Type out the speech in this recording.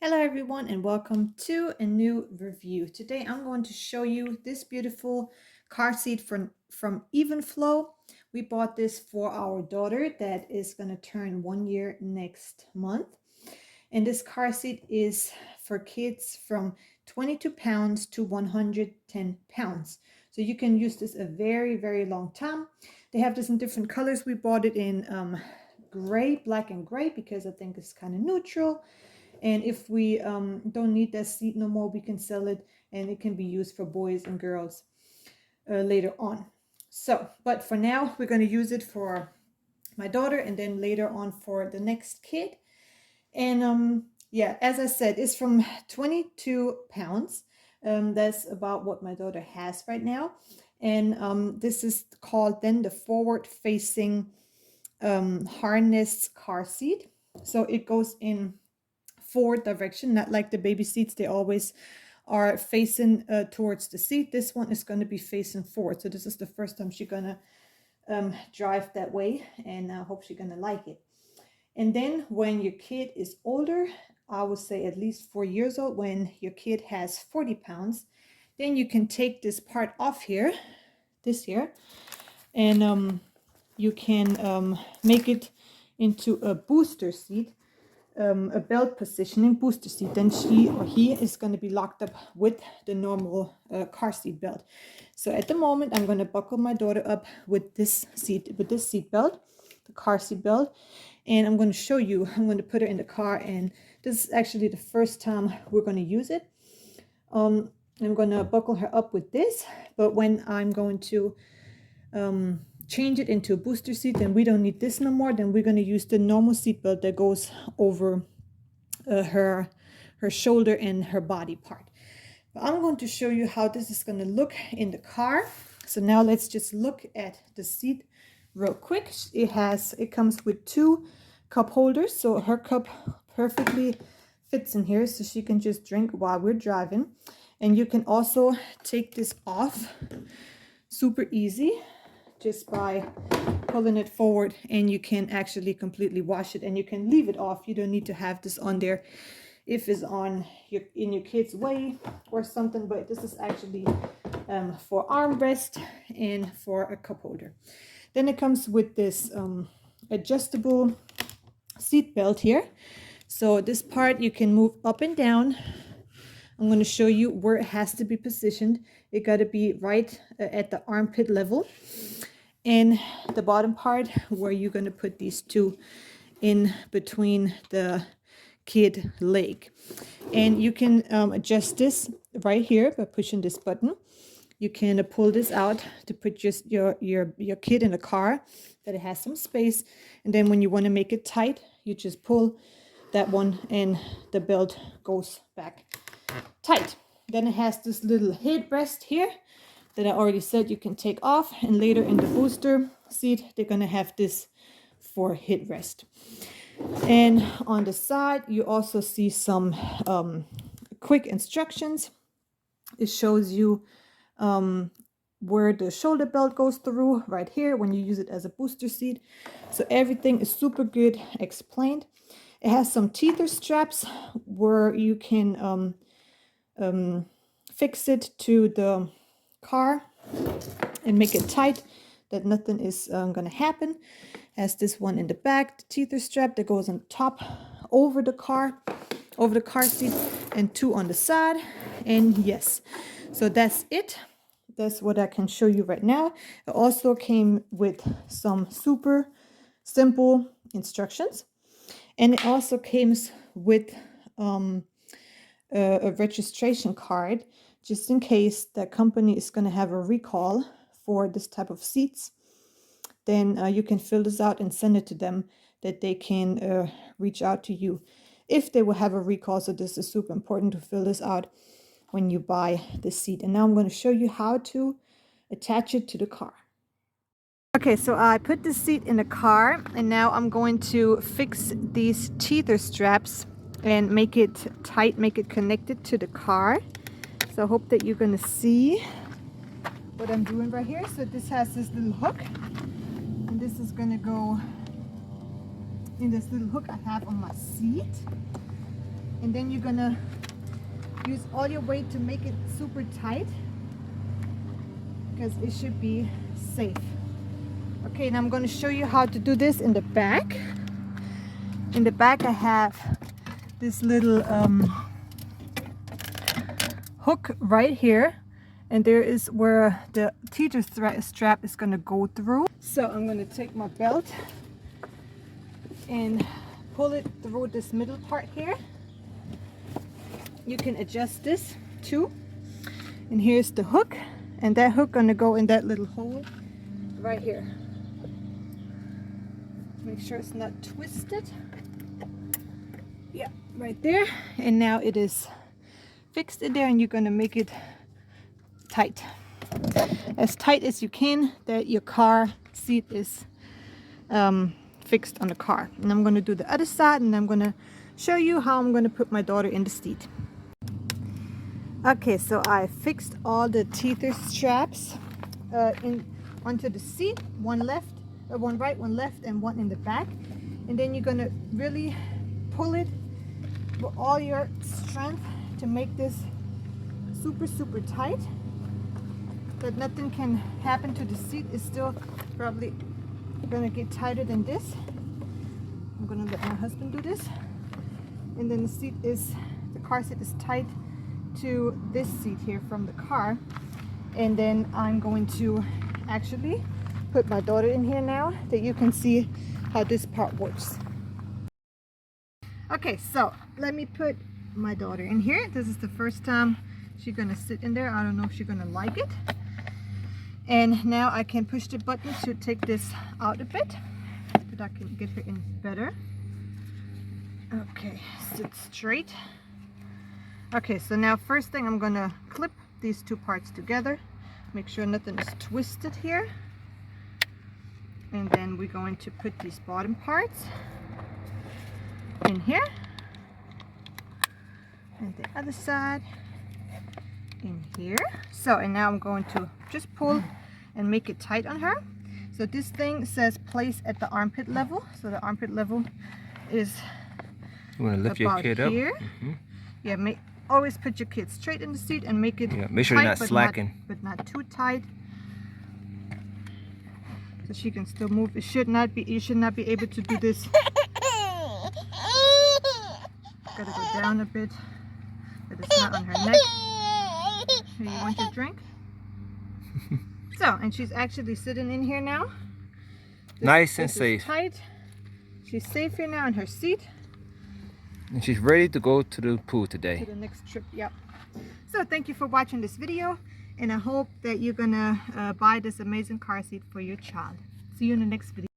Hello everyone and welcome to a new review. Today I'm going to show you this beautiful car seat from Evenflo. We bought this for our daughter that is going to turn 1 year next month. And this car seat is for kids from 22 pounds to 110 pounds. So you can use this a very long time. They have this in different colors. We bought it in gray, black and gray because I think it's kind of neutral. And if we don't need that seat no more, we can sell it and it can be used for boys and girls later on. So, but for now, we're going to use it for my daughter and then later on for the next kid. And yeah, as I said, it's from 22 pounds. That's about what my daughter has right now. And this is called then the forward facing harness car seat. So it goes in forward direction, not like the baby seats. They always are facing towards the seat. This one is going to be facing forward. So this is the first time she's going to drive that way, and I hope she's going to like it. And then when your kid is older, I would say at least 4 years old, when your kid has 40 pounds, then you can take this part off here, this here, and you can make it into a booster seat. A belt positioning booster seat. Then she or he is going to be locked up with the normal car seat belt. So at the moment, I'm going to buckle my daughter up with this seat belt, the car seat belt, and I'm going to show you. I'm going to put her in the car, and this is actually the first time we're going to use it. I'm going to buckle her up with this, but when I'm going to change it into a booster seat, then we don't need this no more. Then we're going to use the normal seatbelt that goes over her shoulder and her body part. But I'm going to show you how this is going to look in the car. So now let's just look at the seat real quick. It comes with 2 cup holders, so her cup perfectly fits in here, so she can just drink while we're driving. And you can also take this off super easy, just by pulling it forward, and you can actually completely wash it, and you can leave it off. You don't need to have this on there if it's in your kid's way or something, but this is actually for armrest and for a cup holder. Then it comes with this adjustable seat belt here. So this part you can move up and down. I'm going to show you where it has to be positioned. It got to be right at the armpit level. And the bottom part where you're going to put these 2 in between the kid leg. And you can adjust this right here by pushing this button. You can pull this out to put just your kid in a car that it has some space. And then when you want to make it tight, you just pull that one and the belt goes back tight. Then it has this little headrest here that I already said you can take off, and later in the booster seat they're gonna have this for headrest. And on the side you also see some quick instructions. It shows you where the shoulder belt goes through right here when you use it as a booster seat. So everything is super good explained. It has some tether straps where you can fix it to the car and make it tight that nothing is gonna happen. Has this one in the back, the tether strap that goes on top over the car seat, and 2 on the side. And yes, so that's it. That's what I can show you right now. It also came with some super simple instructions, and it also comes with a registration card, just in case the company is going to have a recall for this type of seats. Then you can fill this out and send it to them, that they can reach out to you if they will have a recall. So this is super important to fill this out when you buy the seat. And now I'm going to show you how to attach it to the car. Okay, so I put the seat in the car, and now I'm going to fix these tether straps and make it tight, make it connected to the car. So I hope that you're gonna see what I'm doing right here. So this has this little hook, and this is gonna go in this little hook I have on my seat. and then you're gonna use all your weight to make it super tight because it should be safe. Okay, now I'm going to show you how to do this in the back. In the back I have this little hook right here, and there is where the teeter strap is going to go through. So I'm going to take my belt and pull it through this middle part here. You can adjust this too, and here's the hook, and that hook going to go in that little hole right here. Make sure it's not twisted. Yeah, right there. And now it is fixed in there, and you're going to make it tight, as tight as you can, that your car seat is fixed on the car. And I'm going to do the other side, and I'm going to show you how I'm going to put my daughter in the seat. Okay, so I fixed all the teether straps onto the seat, one right, one left, and one in the back. And then you're going to really pull it with all your strength to make this super tight, that nothing can happen to the seat. It's still probably going to get tighter than this. I'm going to let my husband do this. And then the car seat is tight to this seat here from the car. And then I'm going to actually put my daughter in here now, that you can see how this part works. Okay, so let me put my daughter in here. This is the first time she's gonna sit in there. I don't know if she's gonna like it. And now I can push the button to take this out a bit, so that I can get her in better. Okay, sit straight. Okay, so now first thing, I'm gonna clip these two parts together, make sure nothing is twisted here. And then we're going to put these bottom parts in here, and the other side in here. So, and now I'm going to just pull and make it tight on her. So this thing says place at the armpit level. So the armpit level is you want to lift your kid up here. Yeah, always put your kid straight in the seat and make it make sure tight, you're not slacking, but not too tight, so she can still move. You should not be able to do this. Gotta go down a bit, but it's not on her neck. Here, you want your drink? So, and she's actually sitting in here now. Nice and safe. Tight. She's safe here now in her seat. And she's ready to go to the pool today. To the next trip, yep. So thank you for watching this video, and I hope that you're gonna buy this amazing car seat for your child. See you in the next video.